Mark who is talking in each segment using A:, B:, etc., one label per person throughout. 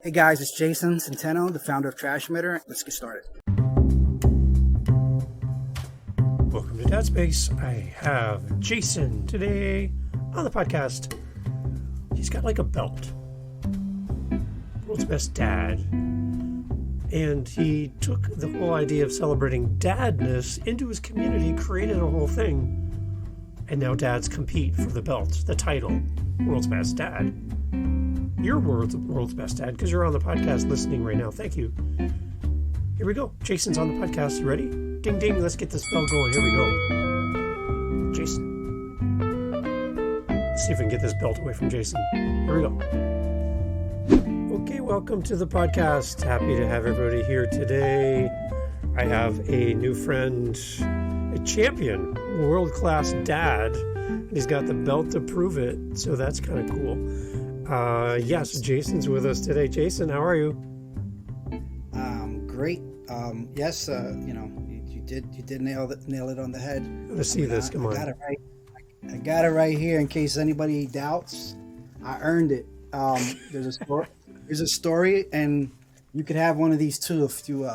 A: Hey guys, it's Jason Centeno, the founder of Trashmitter. Let's get started.
B: Welcome to Dad Space. I have Jason today on the podcast. He's got like a belt. World's Best Dad. And he took the whole idea of celebrating dadness into his community, created a whole thing. And now dads compete for the belt, the title, World's Best Dad. You're world's best dad because you're on the podcast listening right now. Thank you. Here we go. Jason's on the podcast. You ready? Ding, ding. Let's get this bell going. Here we go. Jason. Let's see if we can get this belt away from Jason. Here we go. Okay, welcome to the podcast. Happy to have everybody here today. I have a new friend, a champion, world-class dad. He's got the belt to prove it, so that's kind of cool. Yes, Jason's with us today. Jason, how are you?
A: Great. Yes, you did nail it on the head.
B: Let's see this. Come on.
A: I got it right here in case anybody doubts. I earned it. There's a story, and you could have one of these too if you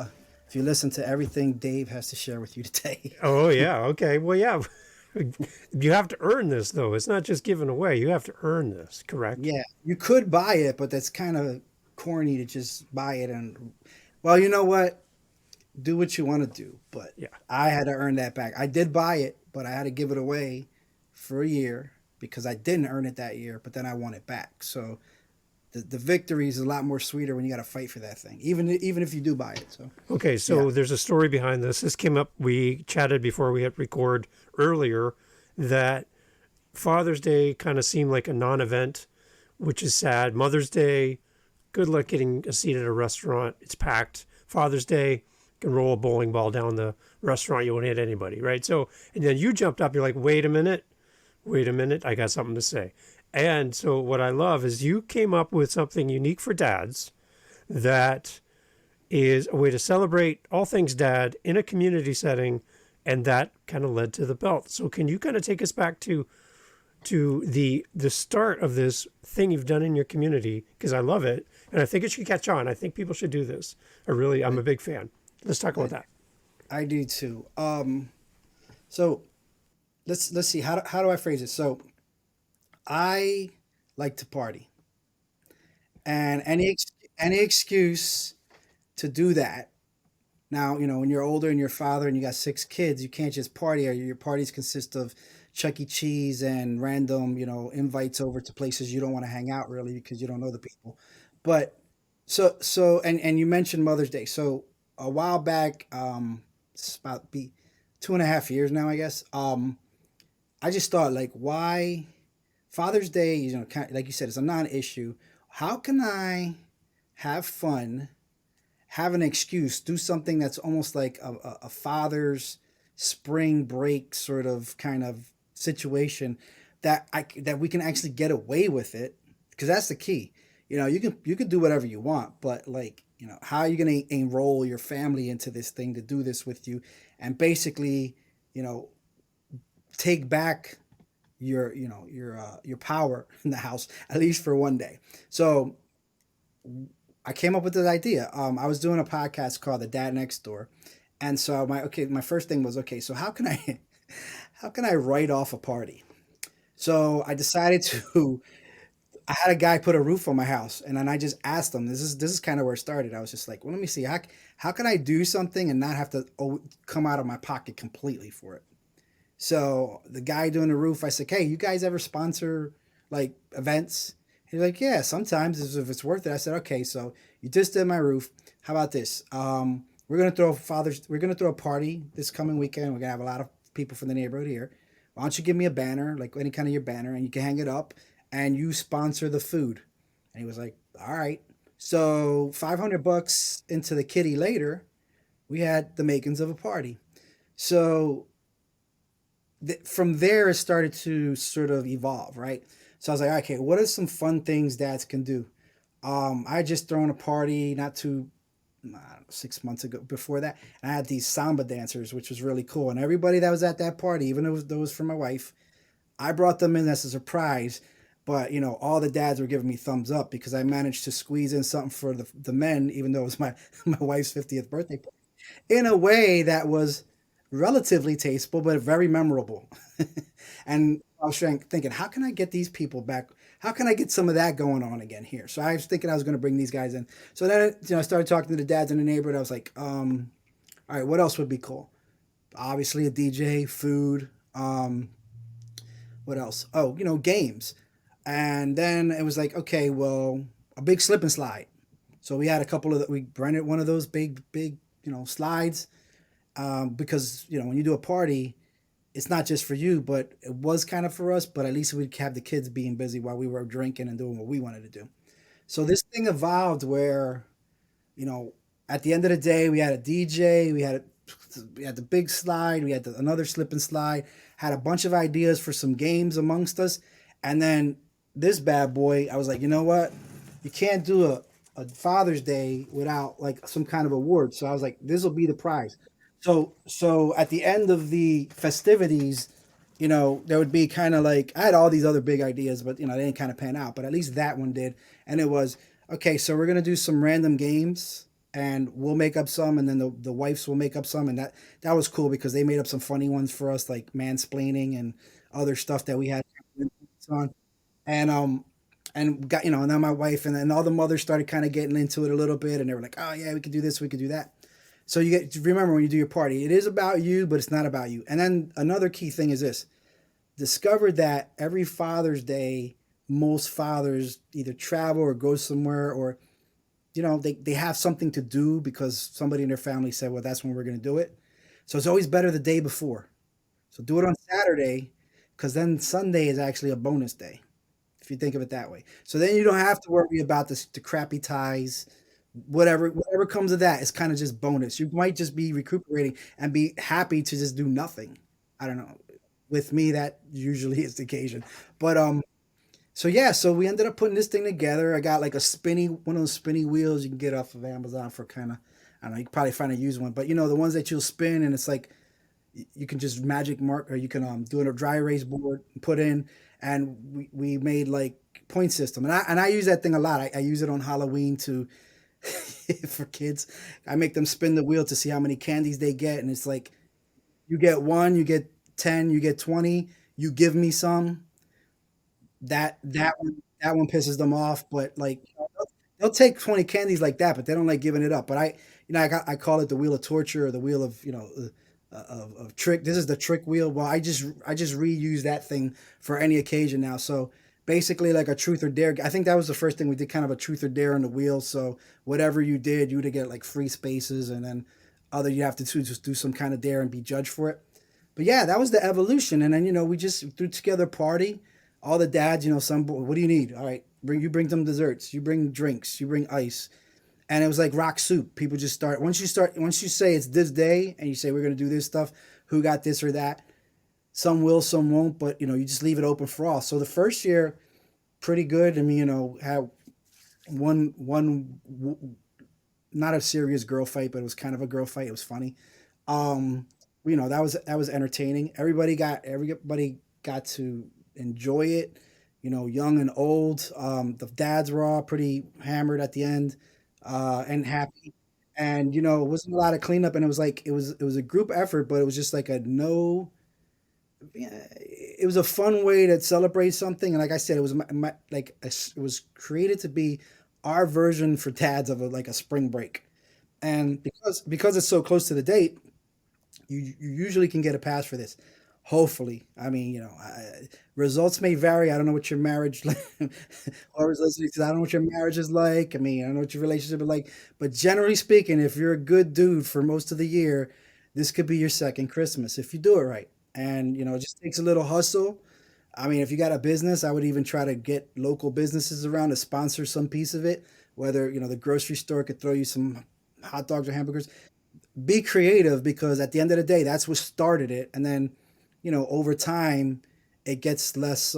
A: listen to everything Dave has to share with you today.
B: Oh yeah. Okay. Well, yeah. You have to earn this, though. It's not just given away. You have to earn this, correct?
A: Yeah, you could buy it, but that's kind of corny to just buy it. And, well, you know what? Do what you want to do. But yeah, I had to earn that back. I did buy it, but I had to give it away for a year because I didn't earn it that year, but then I won it back. So the victory is a lot more sweeter when you got to fight for that thing, even if you do buy it. So
B: okay, so
A: yeah.
B: There's a story behind this. This came up. We chatted before we hit record earlier that Father's Day kind of seemed like a non-event, which is sad. Mother's Day, good luck getting a seat at a restaurant. It's packed. Father's Day, you can roll a bowling ball down the restaurant. You won't hit anybody, right? So, and then you jumped up. You're like, wait a minute. I got something to say. And so what I love is you came up with something unique for dads that is a way to celebrate all things dad in a community setting, and that kind of led to the belt. So can you kind of take us back to the start of this thing you've done in your community? Because I love it, and I think it should catch on. I think people should do this. I'm a big fan. Let's talk about that.
A: I do too. So let's see. How do I phrase it? So I like to party, and any excuse to do that. Now, when you're older and you're a father and you got 6 kids, you can't just party. Or your parties consist of Chuck E. Cheese and random, invites over to places you don't want to hang out really because you don't know the people. But and you mentioned Mother's Day. So a while back, it's about 2.5 years now, I guess. I just thought, like, why Father's Day, kind of, like you said, it's a non-issue. How can I have fun, have an excuse, do something that's almost like a father's spring break sort of kind of situation that we can actually get away with it? Because that's the key. You can do whatever you want, but how are you going to enroll your family into this thing to do this with you and basically, take back your power in the house, at least for one day. So I came up with this idea. I was doing a podcast called The Dad Next Door. And so my first thing was, okay, so how can I write off a party? So I decided I had a guy put a roof on my house, and then I just asked him, this is kind of where it started. I was just like, well, let me see, how can I do something and not have to come out of my pocket completely for it? So the guy doing the roof, I said, hey, you guys ever sponsor like events? He's like, yeah, sometimes if it's worth it. I said, okay, so you just did my roof. How about this? We're gonna throw a party this coming weekend. We're gonna have a lot of people from the neighborhood here. Why don't you give me a banner, like any kind of your banner, and you can hang it up, and you sponsor the food. And he was like, all right. So $500 into the kitty later, we had the makings of a party. So from there, it started to sort of evolve, right? So I was like, okay, what are some fun things dads can do? I had just thrown a party not too 6 months ago before that. And I had these samba dancers, which was really cool. And everybody that was at that party, even though it was for my wife, I brought them in as a surprise. But all the dads were giving me thumbs up because I managed to squeeze in something for the men, even though it was my my wife's 50th birthday party, in a way that was relatively tasteful but very memorable. And I was thinking, how can I get these people back? How can I get some of that going on again here? So I was thinking I was going to bring these guys in. So then I started talking to the dads in the neighborhood. I was like, all right, what else would be cool? Obviously a DJ, food. What else? Oh, games. And then it was like, okay, well, a big slip and slide. So we had a couple of we rented one of those big slides, because when you do a party, it's not just for you, but it was kind of for us. But at least we'd have the kids being busy while we were drinking and doing what we wanted to do. So this thing evolved where you know at the end of the day we had a DJ, we had the big slide, we had another slip and slide, had a bunch of ideas for some games amongst us, and then this bad boy, I was like, you know what, you can't do a Father's Day without like some kind of award. So I was like, this will be the prize. So at the end of the festivities, there would be kind of like I had all these other big ideas, but they didn't kind of pan out. But at least that one did, and it was okay. So we're gonna do some random games, and we'll make up some, and then the wives will make up some, and that was cool because they made up some funny ones for us, like mansplaining and other stuff that we had on, and got and then my wife and then all the mothers started kind of getting into it a little bit, and they were like, oh yeah, we could do this, we could do that. So you get remember when you do your party, it is about you, but it's not about you. And then another key thing is this: discovered that every Father's Day, most fathers either travel or go somewhere, or they have something to do because somebody in their family said, well, that's when we're going to do it. So it's always better the day before. So do it on Saturday, because then Sunday is actually a bonus day, if you think of it that way. So then you don't have to worry about the crappy ties, whatever comes of that. It's kind of just bonus. You might just be recuperating and be happy to just do nothing. I don't know. With me, that usually is the occasion. But so yeah, so we ended up putting this thing together. I got like one of those spinny wheels you can get off of Amazon for kind of, I don't know, you can probably find a used one, but the ones that you'll spin and it's like you can just magic mark, or you can do it a dry erase board and put in, and we made like point system, and I use that thing a lot. I use it on Halloween to for kids. I make them spin the wheel to see how many candies they get, and it's like you get one, you get 10, you get 20, you give me some. That one pisses them off, but like they'll take 20 candies like that, but they don't like giving it up. But I call it the wheel of torture, or the wheel of of trick. This is the trick wheel. Well, I just reuse that thing for any occasion now. So basically, like a truth or dare. I think that was the first thing we did, kind of a truth or dare on the wheel. So whatever you did, you would get like free spaces, and then other you have to just do some kind of dare and be judged for it. But yeah, that was the evolution. And then we just threw together a party. All the dads, some boy, what do you need? All right, bring some desserts. You bring drinks. You bring ice. And it was like rock soup. People just once you say it's this day and you say we're gonna do this stuff. Who got this or that? Some will, some won't. But you just leave it open for all. So the first year, pretty good. I mean, had one not a serious girl fight, but it was kind of a girl fight. It was funny. Um, that was entertaining. Everybody got to enjoy it. Young and old. The dads were all pretty hammered at the end, and happy. And it wasn't a lot of cleanup, and it was a group effort, but it was just like a no. Yeah, it was a fun way to celebrate something, and like I said, it was it was created to be our version for dads of like a spring break. And because it's so close to the date, you usually can get a pass for this. Hopefully, I mean, results may vary. I don't know what your marriage, or is listening to. I don't know what your marriage is like. I mean, I don't know what your relationship is like. But generally speaking, if you're a good dude for most of the year, this could be your second Christmas if you do it right. And it just takes a little hustle. I mean, if you got a business, I would even try to get local businesses around to sponsor some piece of it. Whether the grocery store could throw you some hot dogs or hamburgers. Be creative, because at the end of the day, that's what started it. And then over time, it gets less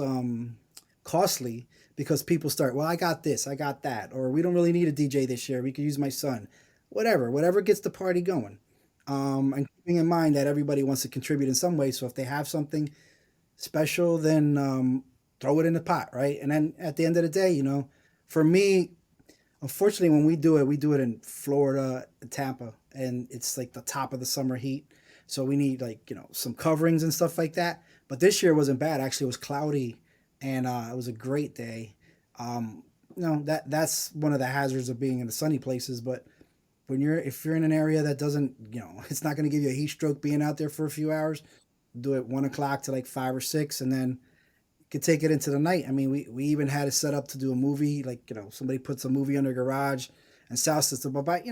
A: costly because people start, well, I got this, I got that, or we don't really need a DJ this year. We could use my son, whatever gets the party going. And keeping in mind that everybody wants to contribute in some way. So if they have something special, then throw it in the pot, right? And then at the end of the day, for me, unfortunately, when we do it in Florida, Tampa, and it's like the top of the summer heat. So we need like, some coverings and stuff like that. But this year wasn't bad. Actually, it was cloudy and it was a great day. That's one of the hazards of being in the sunny places. But if you're in an area that doesn't, it's not going to give you a heat stroke being out there for a few hours, do it 1 o'clock to like 5 or 6, and then could take it into the night. I mean, we even had it set up to do a movie, like, somebody puts a movie under a garage and sound system. But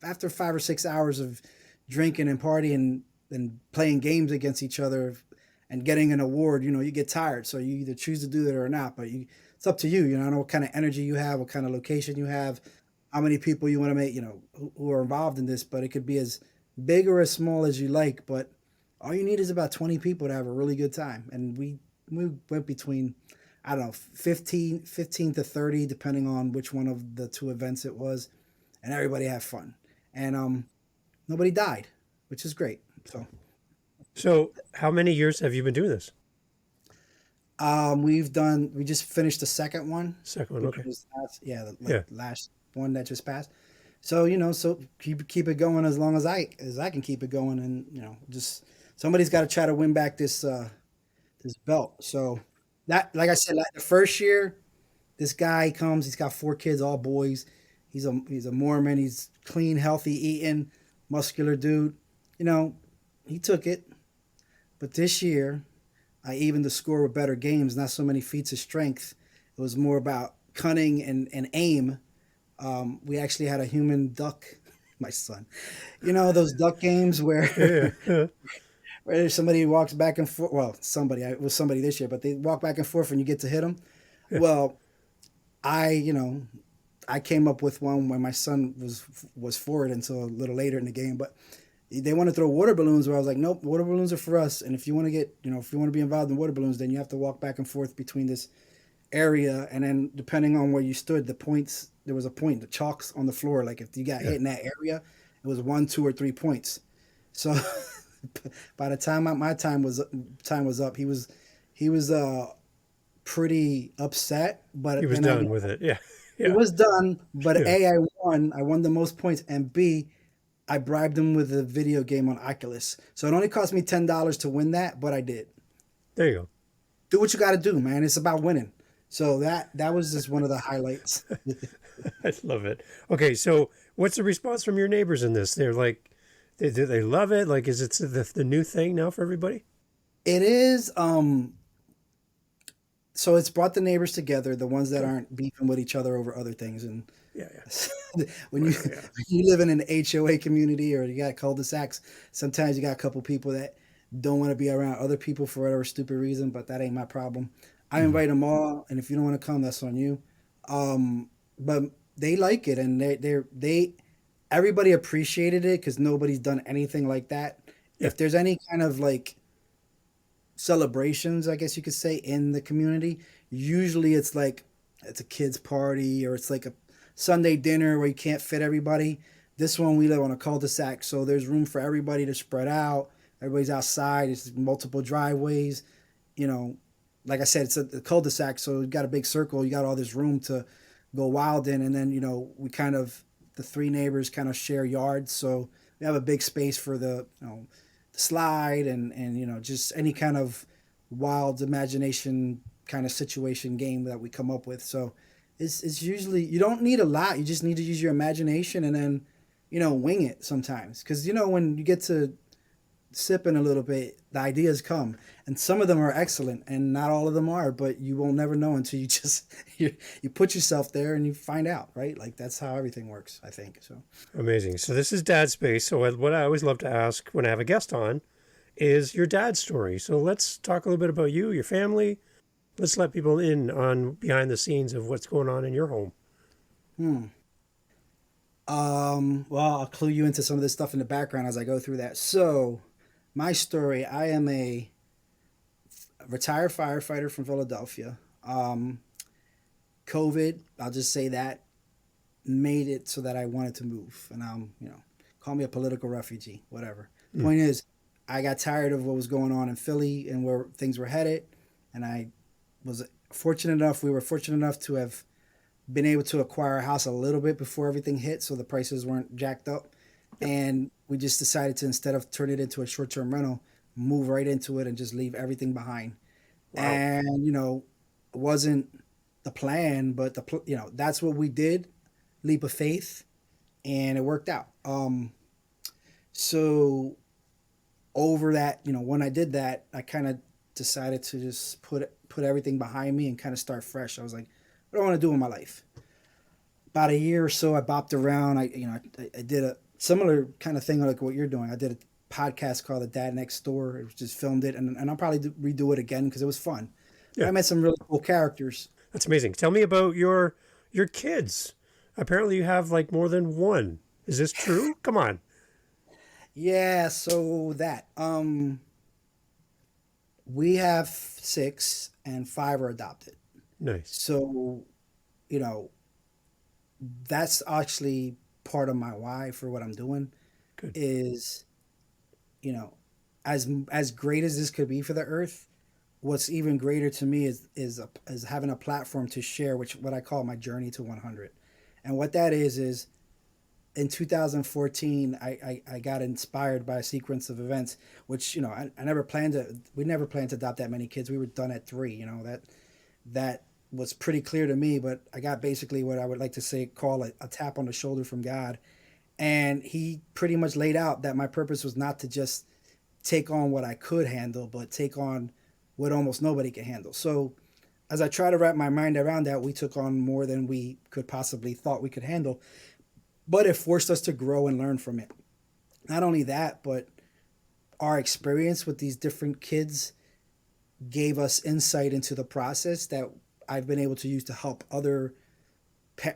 A: after 5 or 6 hours of drinking and partying and playing games against each other and getting an award, you get tired. So you either choose to do that or not. But it's up to you. I don't know what kind of energy you have, what kind of location you have, how many people you want to make, who are involved in this. But it could be as big or as small as you like. But all you need is about 20 people to have a really good time. And we went between, I don't know, 15 to 30, depending on which one of the two events it was, and everybody had fun, and nobody died, which is great.
B: So how many years have you been doing this?
A: We just finished the second one.
B: Second one, okay.
A: Last one that just passed. So so keep it going as long as I can keep it going, and just somebody's got to try to win back this belt. So that, like I said, like the first year, this guy comes. He's got 4 kids, all boys. He's a Mormon. He's clean, healthy, eating, muscular dude. He took it. But this year, I evened the score with better games, not so many feats of strength. It was more about cunning and aim. We actually had a human duck, my son. Those duck games where where somebody walks back and forth. Well, it was somebody this year, but they walk back and forth and you get to hit them.
B: Yeah.
A: Well, I came up with one when my son was for it until a little later in the game, but they want to throw water balloons where I was like, nope, water balloons are for us. And if you want to if you want to be involved in water balloons, then you have to walk back and forth between this area. And then depending on where you stood, there was a point, the chalks on the floor. Like if you got hit in that area, it was 1, 2, or 3 points. So by the time my time was up, he was pretty upset, but
B: He was done with it. Yeah.
A: It was done. But A, I won the most points, and B, I bribed him with a video game on Oculus. So it only cost me $10 to win that, but I did.
B: There you go.
A: Do what you got to do, man. It's about winning. So that was just one of the highlights.
B: I love it. Okay, so what's the response from your neighbors in this? They're like, do they love it? Like, is it the new thing now for everybody?
A: It is. So it's brought the neighbors together, the ones that aren't beefing with each other over other things. And when you live in an HOA community or you got cul-de-sacs, sometimes you got a couple people that don't want to be around other people for whatever stupid reason, but that ain't my problem. I invite them all, and if you don't want to come, that's on you. But they like it, and everybody appreciated it because nobody's done anything like that.
B: Yeah.
A: If there's any kind of like celebrations, I guess you could say, in the community, usually it's a kids party or it's like a Sunday dinner where you can't fit everybody. This one, we live on a cul-de-sac, so there's room for everybody to spread out. Everybody's outside. It's multiple driveways. Like I said, it's a cul-de-sac, so you've got a big circle. You got all this room to go wild in, and then we the 3 neighbors kind of share yards, so we have a big space for the slide and just any kind of wild imagination kind of situation game that we come up with. So it's usually, you don't need a lot. You just need to use your imagination and then wing it sometimes, because when you get to sipping a little bit, the ideas come, and some of them are excellent and not all of them are, but you will never know until you just you put yourself there and you find out, right? Like that's how everything works, I think. So
B: amazing. So this is Dad's Space. So what I always love to ask when I have a guest on is your dad's story. So let's talk a little bit about you, your family. Let's let people in on behind the scenes of what's going on in your home.
A: Well, I'll clue you into some of this stuff in the background as I go through that. So my story, I am a retired firefighter from Philadelphia. COVID, I'll just say that, made it so that I wanted to move. And call me a political refugee, whatever. Point is, I got tired of what was going on in Philly and where things were headed. And I was we were fortunate enough to have been able to acquire a house a little bit before everything hit, so the prices weren't jacked up.
B: Yep.
A: And we just decided to, instead of turn it into a short-term rental, move right into it and just leave everything behind.
B: Wow.
A: And it wasn't the plan, but that's what we did. Leap of faith, and it worked out. So over that, when I did that, I kind of decided to just put everything behind me and kind of start fresh. I was like, what do I want to do in my life? About a year or so, I bopped around. I did a similar kind of thing like what you're doing. I did a podcast called The Dad Next Door. It was just filmed it, and I'll probably redo it again because it was fun. But
B: Yeah.
A: I met some really cool characters.
B: That's amazing. Tell me about your kids. Apparently you have like more than one. Is this true? Come on.
A: Yeah, so that we have six and five are adopted.
B: Nice.
A: So, you know, that's actually part of my why for what I'm doing
B: Good.
A: is, you know, as great as this could be for the earth, what's even greater to me is having a platform to share, which what I call my journey to 100. And what that is in 2014, I got inspired by a sequence of events, which, I never planned to, we never planned to adopt that many kids. We were done at three, that was pretty clear to me, but I got basically what I would like to say, call a tap on the shoulder from God. And he pretty much laid out that my purpose was not to just take on what I could handle, but take on what almost nobody can handle. So as I try to wrap my mind around that, we took on more than we could possibly thought we could handle, but it forced us to grow and learn from it. Not only that, but our experience with these different kids gave us insight into the process that I've been able to use to help other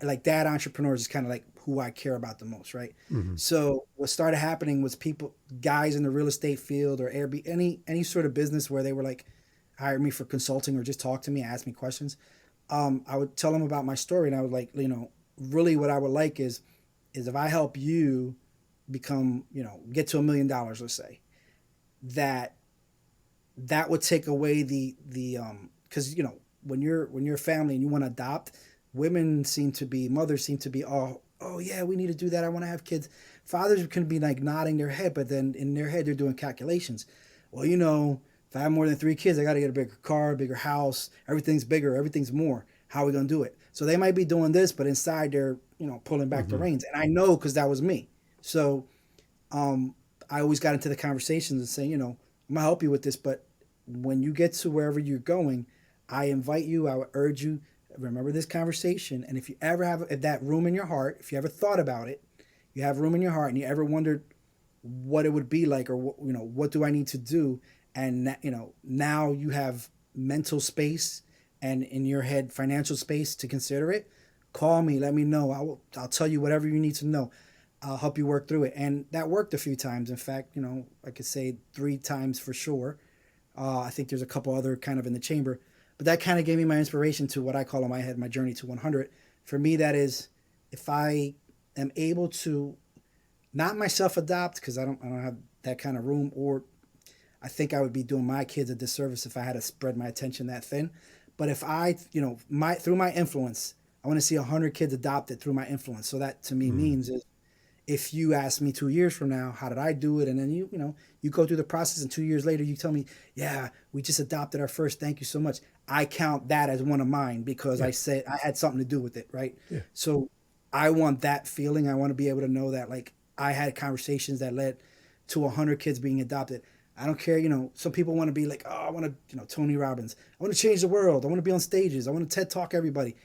A: like dad entrepreneurs is kind of like who I care about the most, right?
B: Hmm.
A: So what started happening was people, guys in the real estate field or Airbnb, any sort of business where they were like, hire me for consulting or just talk to me, ask me questions. I would tell them about my story, and I would like, really what I would like is if I help you become, get to $1 million, let's say, that would take away the because when you're a family and you want to adopt, mothers seem to be, oh yeah, we need to do that, I want to have kids. Fathers can be like nodding their head, but then in their head they're doing calculations. Well, if I have more than three kids, I got to get a bigger car, a bigger house, everything's bigger, everything's more, how are we going to do it? So they might be doing this, but inside they're pulling back the
B: Hmm.
A: reins, and I know because that was me. So I always got into the conversations and saying, I'm gonna help you with this, but when you get to wherever you're going, I invite you, I would urge you, remember this conversation. And if you ever have if that room in your heart, if you ever thought about it, you have room in your heart, and you ever wondered what it would be like, or what do I need to do, and now you have mental space and in your head financial space to consider it, call me, let me know. I'll tell you whatever you need to know. I'll help you work through it. And that worked a few times. In fact, I could say 3 times for sure. I think there's a couple other kind of in the chamber, but that kind of gave me my inspiration to what I call in my head my journey to 100. For me, that is, if I am able to not myself adopt, because I don't have that kind of room, or I think I would be doing my kids a disservice if I had to spread my attention that thin. But if I, through my influence, I want to see 100 kids adopted through my influence. So that to me
B: Hmm.
A: means is, if you ask me 2 years from now, how did I do it? And then you go through the process, and 2 years later you tell me, yeah, we just adopted our first. Thank you so much. I count that as one of mine because
B: Yeah.
A: I said I had something to do with it, right?
B: Yeah.
A: So I want that feeling. I want to be able to know that like I had conversations that led to 100 kids being adopted. I don't care, some people want to be like, oh, I want to, Tony Robbins. I want to change the world. I want to be on stages. I want to TED Talk everybody.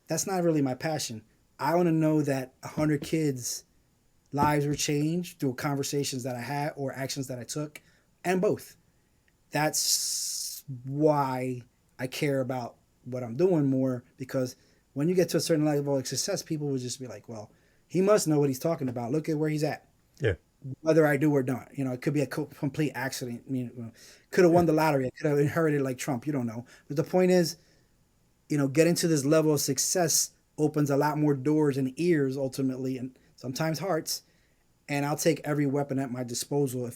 A: That's not really my passion. I want to know that 100 kids lives were changed through conversations that I had or actions that I took, and both. That's why I care about what I'm doing more, because when you get to a certain level of success, people will just be like, well, he must know what he's talking about. Look at where he's at.
B: Yeah.
A: Whether I do or not, it could be a complete accident. Could have
B: Yeah.
A: won the lottery. I could have inherited like Trump. You don't know. But the point is, getting to this level of success opens a lot more doors and ears ultimately, and sometimes hearts. And I'll take every weapon at my disposal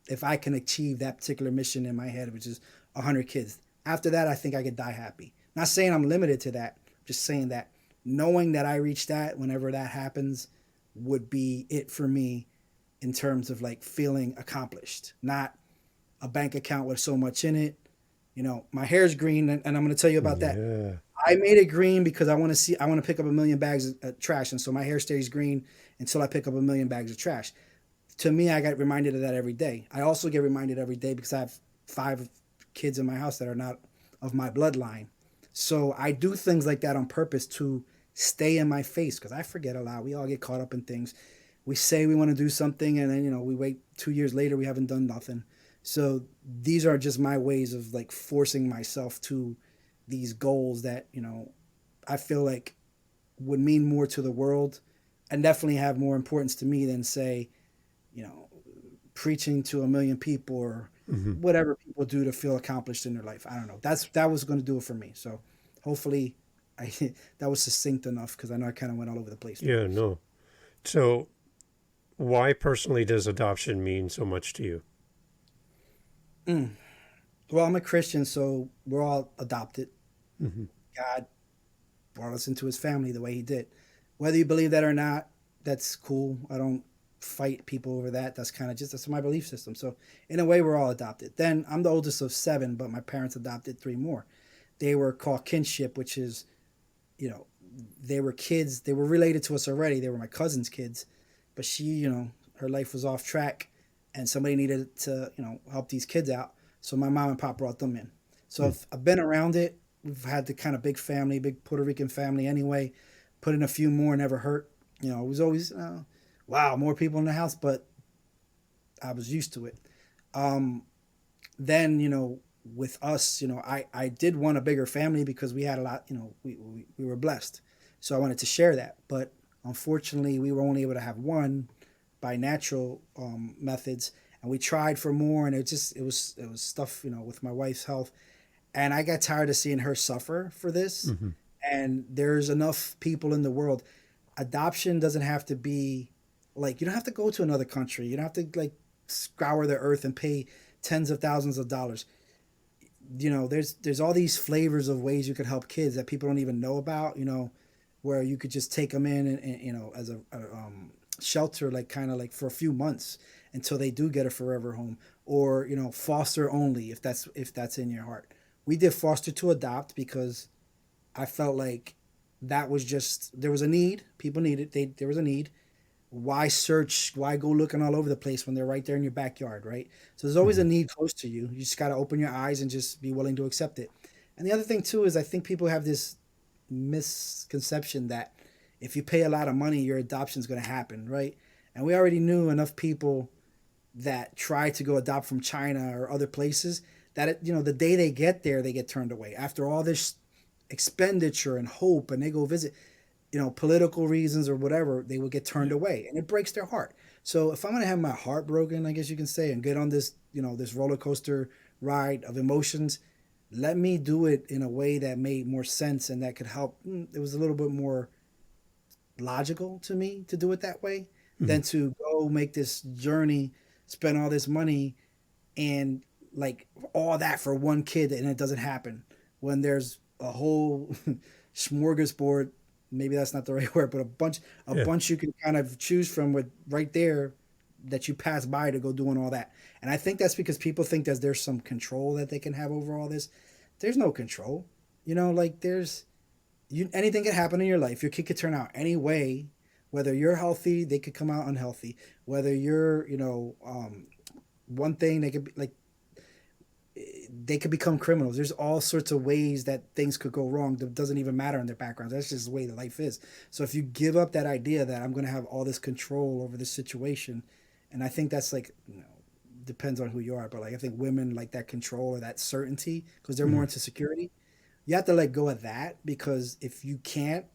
A: if I can achieve that particular mission in my head, which is 100 kids. After that, I think I could die happy. Not saying I'm limited to that, just saying that knowing that I reach that whenever that happens would be it for me in terms of like feeling accomplished, not a bank account with so much in it. You know, my hair's green, and I'm going to tell you about that.
B: Yeah.
A: I made it green because I want to pick up a million bags of trash, and so my hair stays green until I pick up a million bags of trash. To me, I get reminded of that every day. I also get reminded every day because I have 5 kids in my house that are not of my bloodline. So I do things like that on purpose to stay in my face because I forget a lot. We all get caught up in things. We say we want to do something, and then we wait 2 years later, we haven't done nothing. So these are just my ways of like forcing myself to these goals that I feel like would mean more to the world and definitely have more importance to me than say you know preaching to a million people or
B: Hmm.
A: whatever people do to feel accomplished in their life. I don't know. That was going to do it for me. So hopefully I that was succinct enough because I know I kind of went all over the place there.
B: Yeah, no. So, why personally does adoption mean so much to you?
A: Mm. Well, I'm a Christian, so we're all adopted.
B: Hmm.
A: God brought us into his family the way he did. Whether you believe that or not, that's cool. I don't fight people over that. That's kind of just that's my belief system. So in a way, we're all adopted. Then I'm the oldest of 7, but my parents adopted 3 more. They were called kinship, which is you know they were kids. They were related to us already. They were my cousin's kids, but her life was off track, and somebody needed to help these kids out. So my mom and pop brought them in. So I've been around it. We've had the kind of big family, big Puerto Rican family anyway. Put in a few more never hurt. It was always wow, more people in the house, but I was used to it. Um, then with us, I did want a bigger family because we had a lot. We were blessed, so I wanted to share that. But unfortunately, we were only able to have one by natural methods, and we tried for more, and it was stuff with my wife's health, and I got tired of seeing her suffer for this.
B: Hmm.
A: And there's enough people in the world. Adoption doesn't have to be like you don't have to go to another country. You don't have to like scour the earth and pay tens of thousands of dollars. There's all these flavors of ways you could help kids that people don't even know about. Where you could just take them in and as a shelter, like kind of like for a few months until they do get a forever home, or foster only if that's in your heart. We did foster to adopt because I felt like that was just there was a need. People needed there was a need. Why search? Why go looking all over the place when they're right there in your backyard, right? So there's always
B: Hmm.
A: a need close to you. You just got to open your eyes and just be willing to accept it. And the other thing too is I think people have this misconception that if you pay a lot of money, your adoption is going to happen, right? And we already knew enough people that try to go adopt from China or other places that the day they get there, they get turned away after all this expenditure and hope, and they go visit political reasons or whatever, they will get turned
B: Yeah.
A: away, and it breaks their heart. So if I'm gonna have my heart broken, I guess you can say, and get on this roller coaster ride of emotions, let me do it in a way that made more sense and that could help. It was a little bit more logical to me to do it that way
B: Hmm.
A: than to go make this journey, spend all this money, and like all that for one kid, and it doesn't happen when there's a whole smorgasbord. Maybe that's not the right word, but a
B: Yeah.
A: bunch you can kind of choose from with right there that you pass by to go doing all that. And I think that's because people think that there's some control that they can have over all this. There's no control. Like anything can happen in your life. Your kid could turn out any way. Whether you're healthy, they could come out unhealthy. Whether you're, one thing they could be like they could become criminals. There's all sorts of ways that things could go wrong that doesn't even matter in their backgrounds. That's just the way the life is. So if you give up that idea that I'm going to have all this control over this situation, and I think that's like, depends on who you are, but like I think women like that control or that certainty because they're more
B: Hmm.
A: into security. You have to let go of that because if you can't,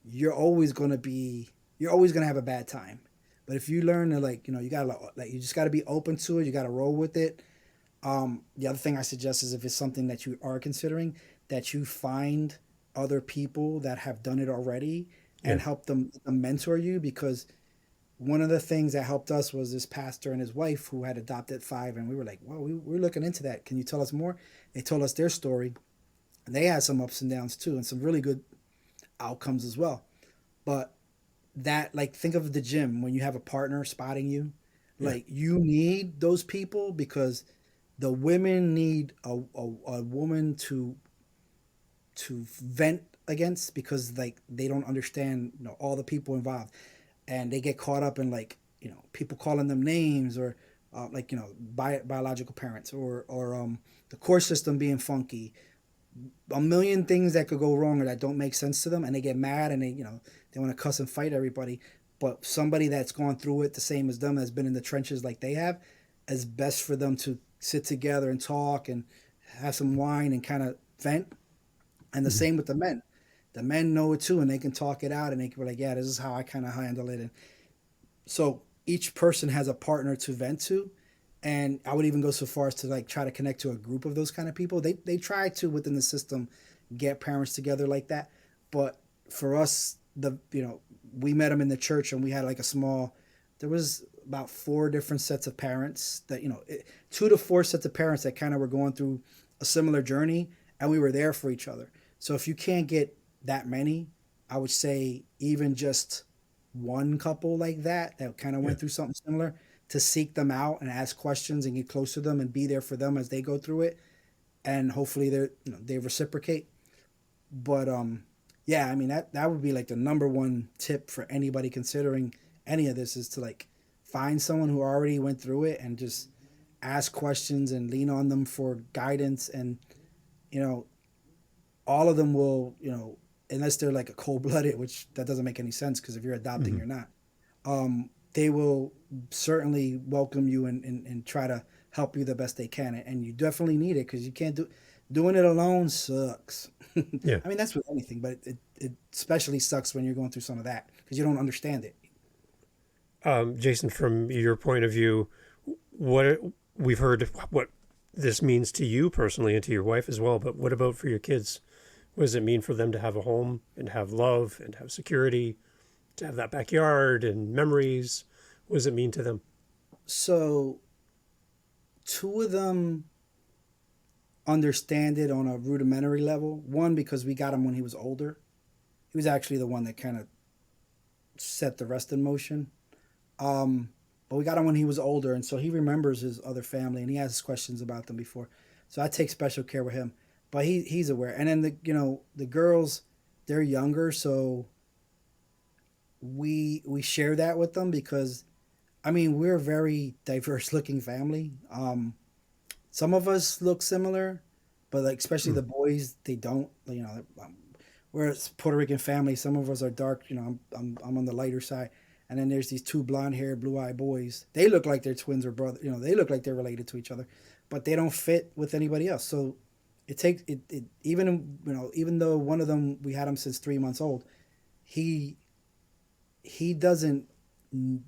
A: you're always going to be, you're always going to have a bad time. But if you learn to you got to like, you just got to be open to it. You got to roll with it. The other thing I suggest is if it's something that you are considering, that you find other people that have done it already
B: Yeah.
A: and help them mentor you because one of the things that helped us was this pastor and his wife who had adopted five, and we were like, well, we're looking into that. Can you tell us more? They told us their story, and they had some ups and downs too, and some really good outcomes as well. But that, like, think of the gym when you have a partner spotting you,
B: Yeah.
A: like you need those people because the women need a woman to vent against because like they don't understand, all the people involved, and they get caught up in, like, people calling them names, or like, biological parents, or the court system being funky, a million things that could go wrong or that don't make sense to them, and they get mad, and they want to cuss and fight everybody. But somebody that's gone through it the same as them, has been in the trenches like they have, is best for them to sit together and talk and have some wine and kind of vent. And the
B: Mhm.
A: same with the men. The men know it too, and they can talk it out, and they can be like, yeah, this is how I kind of handle it. And so each person has a partner to vent to, and I would even go so far as to like try to connect to a group of those kind of people. They try to, within the system, get parents together like that, but for us, we met them in the church, and we had like a small. There was about four different sets of parents that, 2 to 4 sets of parents that kind of were going through a similar journey, and we were there for each other. So if you can't get that many, I would say even just one couple like that kind of
B: Yeah.
A: went through something similar, to seek them out and ask questions and get close to them and be there for them as they go through it, and hopefully they reciprocate. But yeah, I mean, that would be like the number one tip for anybody considering any of this, is to like find someone who already went through it and just ask questions and lean on them for guidance. And you know all of them will, unless they're like a cold blooded, which that doesn't make any sense because if you're adopting,
B: Mhm.
A: you're not. They will certainly welcome you, and try to help you the best they can. And you definitely need it because you can't doing it alone sucks.
B: Yeah.
A: I mean, that's with anything, but it especially sucks when you're going through some of that because you don't understand it.
B: Jason, from your point of view, what we've heard what this means to you personally and to your wife as well, but what about for your kids? What does it mean for them to have a home and have love and have security, to have that backyard and memories? What does it mean to them?
A: So two of them understand it on a rudimentary level. One, because we got him when he was older. He was actually the one that kind of set the rest in motion. Um, but we got him when he was older, and so he remembers his other family, and he has questions about them before. So I take special care with him. But he's aware. And then the girls, they're younger, so we share that with them because I mean we're a very diverse looking family. Some of us look similar, but like especially
B: Mm.
A: the boys, they don't. We're a Puerto Rican family. Some of us are dark. I'm on the lighter side, and then there's these two blonde-haired, blue-eyed boys. They look like they're twins or brother. They look like they're related to each other, but they don't fit with anybody else. So it takes it even though one of them we had him since 3 months old, he he doesn't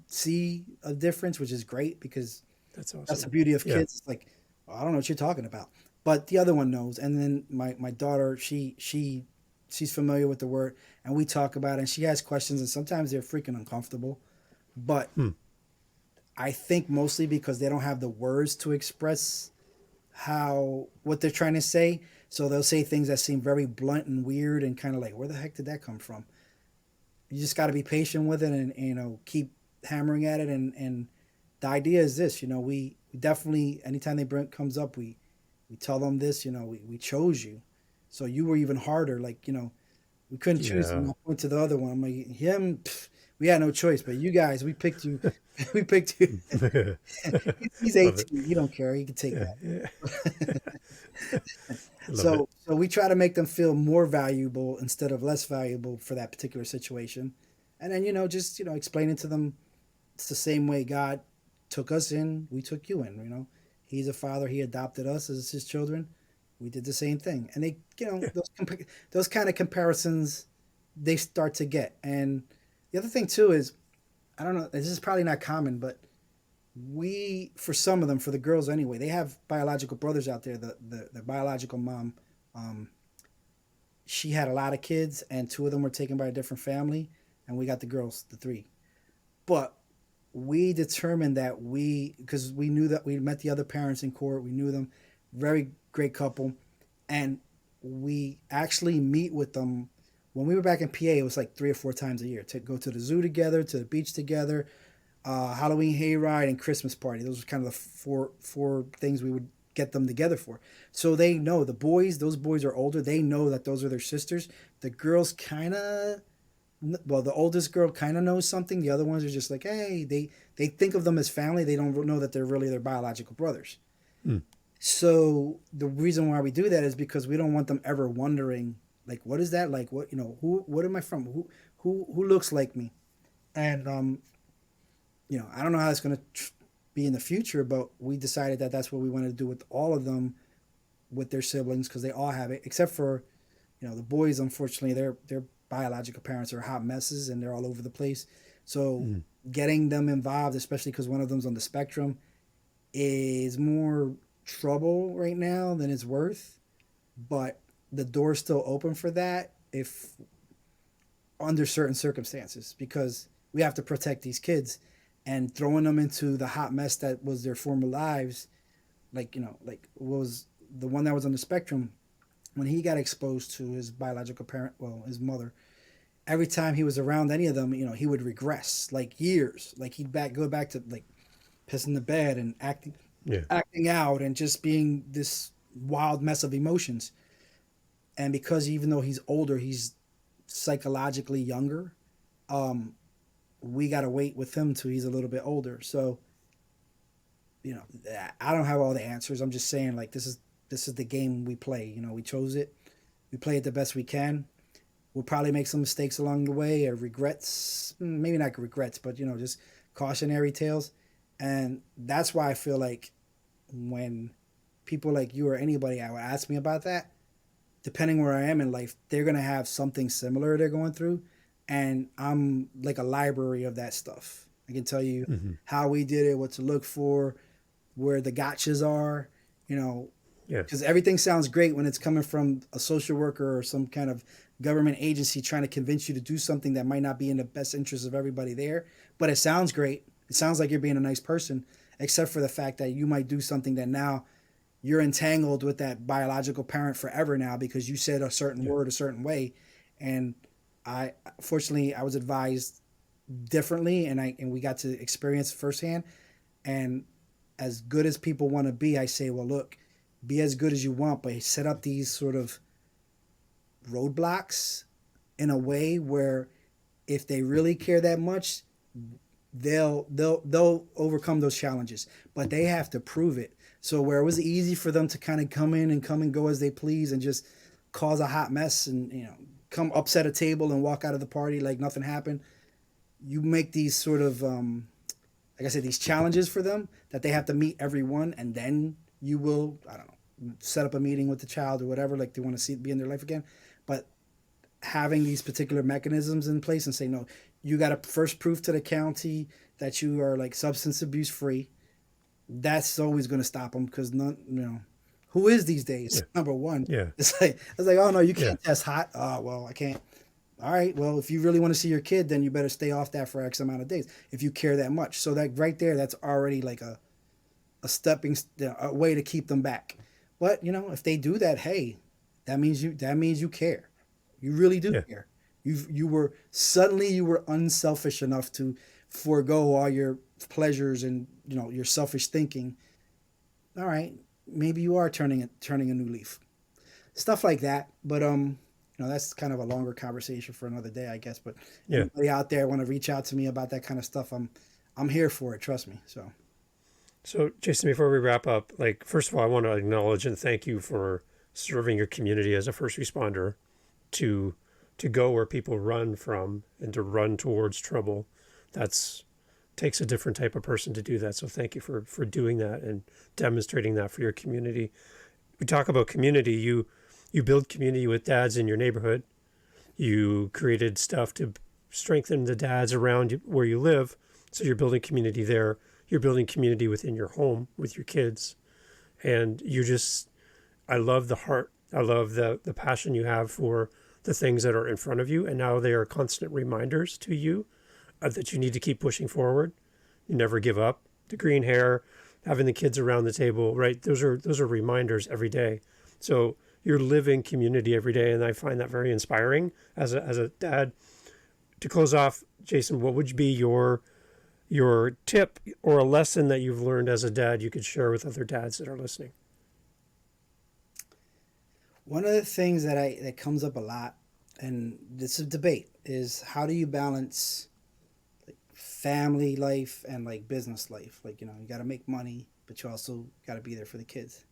A: see a difference, which is great because
B: That's
A: that's the
B: awesome.
A: beauty of
B: Yeah.
A: kids. It's like, well, I don't know what you're talking about, but the other one knows. And then my daughter, she's familiar with the word, and we talk about it. And she has questions, and sometimes they're freaking uncomfortable. But
B: Hmm.
A: I think mostly because they don't have the words to express how what they're trying to say. So they'll say things that seem very blunt and weird, and kind of like, where the heck did that come from? You just got to be patient with it, and keep hammering at it. And the idea is this, we definitely, anytime they bring comes up, we tell them this, we chose you, so you were even harder. Like, we couldn't choose,
B: Yeah.
A: I point to the other one. I'm like, him, we had no choice, but you guys, we picked you. We picked you. He's
B: Love it.
A: 18, he don't care, he can take
B: Yeah.
A: that.
B: Yeah. Love it.
A: So we try to make them feel more valuable instead of less valuable for that particular situation. And then, just, explaining to them it's the same way God took us in, we took you in, He's a father, he adopted us as his children. We did the same thing. And they,
B: Yeah.
A: those kind of comparisons they start to get. And the other thing too is, I don't know, this is probably not common, but for some of them, for the girls anyway, they have biological brothers out there. The biological mom, um, she had a lot of kids, and two of them were taken by a different family, and we got the girls, the three. But we determined that because we knew that we met the other parents in court, we knew them, very great couple, and we actually meet with them. When we were back in PA, it was like 3 or 4 times a year to go to the zoo together, to the beach together, Halloween hayride, and Christmas party. Those were kind of the four things we would get them together for. So they know the boys; those boys are older. They know that those are their sisters. The girls kind of, well, the oldest girl kind of knows something. The other ones are just like, hey, they think of them as family. They don't know that they're really their biological brothers.
B: Mm.
A: So the reason why we do that is because we don't want them ever wondering, like, what is that like? What, what am I from? Who looks like me? And I don't know how it's going to be in the future, but we decided that that's what we wanted to do with all of them, with their siblings, because they all have it, except for, the boys. Unfortunately, their biological parents are hot messes and they're all over the place. So getting them involved, especially because one of them's on the spectrum, is more trouble right now than it's worth. But the door's still open for that if under certain circumstances, because we have to protect these kids, and throwing them into the hot mess that was their former lives, like was the one that was on the spectrum. When he got exposed to his biological parent, well, his mother, every time he was around any of them, he would regress like years. Like go back to like pissing the bed and acting out and just being this wild mess of emotions. And because even though he's older, he's psychologically younger. We got to wait with him till he's a little bit older. So, I don't have all the answers. I'm just saying, like, this is the game we play. We chose it. We play it the best we can. We'll probably make some mistakes along the way, or regrets, maybe not regrets, but just cautionary tales. And that's why I feel like when people like you or anybody I would ask me about that, depending where I am in life, they're gonna have something similar they're going through, and I'm like a library of that stuff. I can tell you how we did it, what to look for, where the gotchas are, because everything sounds great when it's coming from a social worker or some kind of government agency trying to convince you to do something that might not be in the best interest of everybody there. But it sounds great. It sounds like you're being a nice person, except for the fact that you might do something that now you're entangled with that biological parent forever now because you said a certain word a certain way. And fortunately, I was advised differently, and we got to experience firsthand. And as good as people want to be, I say, well, look, be as good as you want, but set up these sort of roadblocks in a way where if they really care that much, they'll overcome those challenges, but they have to prove it. So where it was easy for them to kind of come in and come and go as they please and just cause a hot mess and come upset a table and walk out of the party like nothing happened, you make these sort of like I said, these challenges for them that they have to meet every one, and then you will, I don't know, set up a meeting with the child or whatever, like they want to see it be in their life again. But having these particular mechanisms in place and say, no, you got to first prove to the county that you are like substance abuse free. That's always going to stop them, because who is these days? Number one, it's like oh no, you can't test hot. Oh well, I can't. All right, well, if you really want to see your kid, then you better stay off that for X amount of days if you care that much. So that right there, that's already like a way to keep them back. But if they do that, hey, that means you care. You really do care. You were unselfish enough to forego all your pleasures and your selfish thinking. All right, maybe you are turning a new leaf. Stuff like that. But that's kind of a longer conversation for another day, I guess. But anybody out there want to reach out to me about that kind of stuff, I'm here for it. Trust me.
B: So Jason, before we wrap up, like, first of all, I want to acknowledge and thank you for serving your community as a first responder to go where people run from and to run towards trouble. That's takes a different type of person to do that. So thank you for doing that and demonstrating that for your community. We talk about community. You build community with dads in your neighborhood. You created stuff to strengthen the dads around where you live. So you're building community there. You're building community within your home with your kids. And I love the heart. I love the passion you have for the things that are in front of you. And now they are constant reminders to you that you need to keep pushing forward. you never give up, the green hair, having the kids around the table, right? Those are reminders every day. So you're living community every day, and I find that very inspiring as a dad. To close off, Jason, what would be your tip or a lesson that you've learned as a dad you could share with other dads that are listening?
A: One of the things that comes up a lot, and this is a debate, is how do you balance like family life and like business life? Like, you got to make money, but you also got to be there for the kids.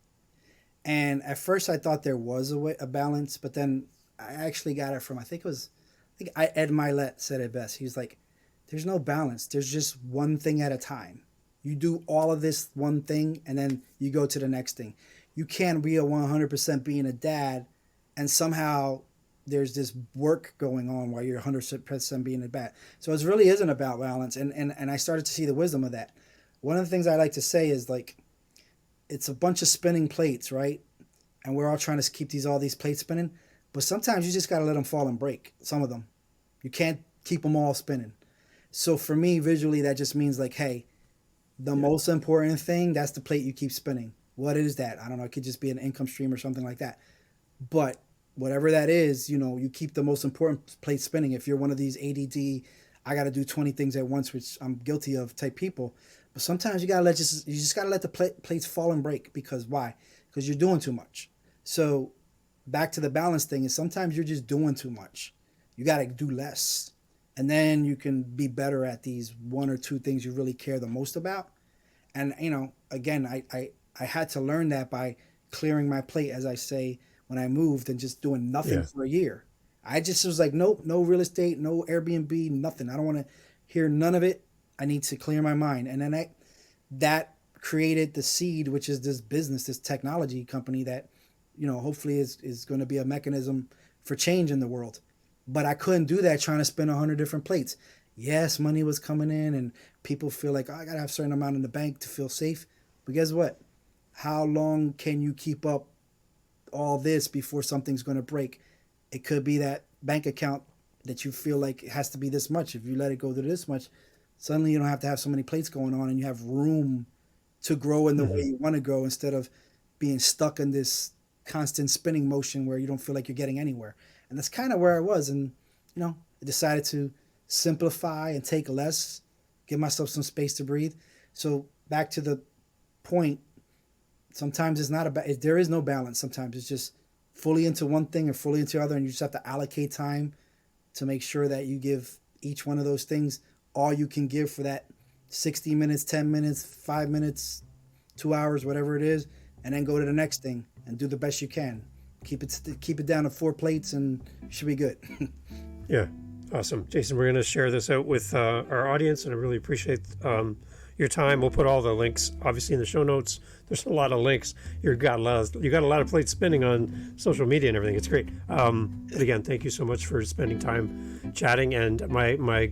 A: And at first I thought there was a balance, but then I actually got it from, I think Ed Milet said it best. He was like, there's no balance. There's just one thing at a time. You do all of this one thing and then you go to the next thing. You can't be a 100% being a dad and somehow there's this work going on while you're 100% being a dad. So it really isn't about balance. And I started to see the wisdom of that. One of the things I like to say is like, it's a bunch of spinning plates, right? And we're all trying to keep all these plates spinning. But sometimes you just got to let them fall and break, some of them. You can't keep them all spinning. So for me, visually, that just means like, hey, the most important thing, that's the plate you keep spinning. What is that? I don't know. It could just be an income stream or something like that. But whatever that is, you keep the most important plate spinning. If you're one of these ADD, I got to do 20 things at once, which I'm guilty of type people. But sometimes you just got to let the plates fall and break. Because why? Because you're doing too much. So back to the balance thing is sometimes you're just doing too much. You got to do less. And then you can be better at these one or two things you really care the most about. And, again, I had to learn that by clearing my plate, as I say, when I moved and just doing nothing for a year. I just was like, nope, no real estate, no Airbnb, nothing. I don't want to hear none of it. I need to clear my mind. And then that created the seed, which is this business, this technology company that, hopefully is going to be a mechanism for change in the world. But I couldn't do that trying to spin 100 different plates. Yes, money was coming in and people feel like, I got to have a certain amount in the bank to feel safe. But guess what? How long can you keep up all this before something's going to break? It could be that bank account that you feel like it has to be this much. If you let it go to this much, suddenly you don't have to have so many plates going on and you have room to grow in the way you want to grow instead of being stuck in this constant spinning motion where you don't feel like you're getting anywhere. And that's kind of where I was. And, I decided to simplify and take less, give myself some space to breathe. So back to the point, sometimes it's not about, there is no balance. Sometimes it's just fully into one thing or fully into the other. And you just have to allocate time to make sure that you give each one of those things all you can give for that 60 minutes, 10 minutes, 5 minutes, 2 hours, whatever it is, and then go to the next thing and do the best you can. Keep it down to 4 plates and you should be good.
B: Yeah. Awesome. Jason, we're going to share this out with our audience, and I really appreciate your time. We'll put all the links, obviously, in the show notes. There's a lot of links. You got a lot of plates spinning on social media and everything. It's great. But again, thank you so much for spending time chatting, and my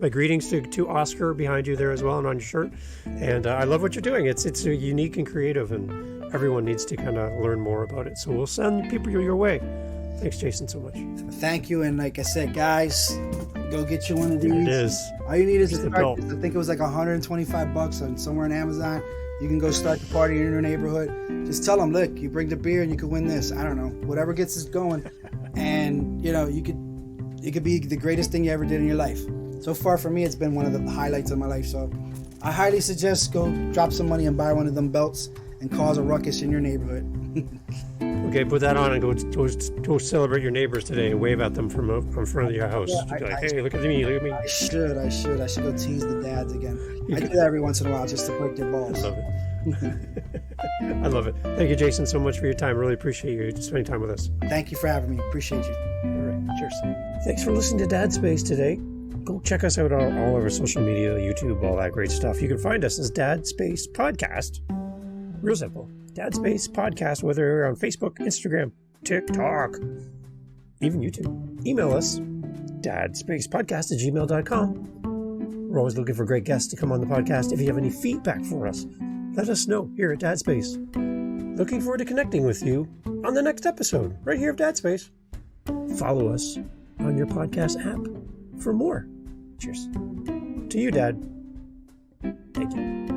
B: greetings to Oscar behind you there as well and on your shirt. And I love what you're doing. It's unique and creative, and everyone needs to kind of learn more about it. So we'll send people your way. Thanks, Jason, so much.
A: Thank you. And like I said, guys, go get you one of these.
B: There it is.
A: All you need is to start. I think it was like $125 on somewhere on Amazon. You can go start the party in your neighborhood. Just tell them, look, you bring the beer and you can win this. I don't know, whatever gets us going. And it could be the greatest thing you ever did in your life. So far for me, it's been one of the highlights of my life. So I highly suggest go drop some money and buy one of them belts and cause a ruckus in your neighborhood.
B: Okay, put that on and go celebrate your neighbors today and wave at them from in front of your house.
A: Yeah,
B: hey, look at me.
A: I should go tease the dads again. I do that every once in a while just to break their balls.
B: I love it. I love it. Thank you, Jason, so much for your time. Really appreciate you spending time with us.
A: Thank you for having me. Appreciate you.
B: All right, cheers. Thanks for listening to Dad Space today. Go check us out on all of our social media, YouTube, all that great stuff. You can find us as Dad Space Podcast. Real simple. Dad Space Podcast, whether you're on Facebook, Instagram, TikTok, even YouTube. Email us, dadspacepodcast@gmail.com. We're always looking for great guests to come on the podcast. If you have any feedback for us, let us know here at Dad Space. Looking forward to connecting with you on the next episode, right here of Dad Space. Follow us on your podcast app for more. Cheers. To you, Dad. Thank you.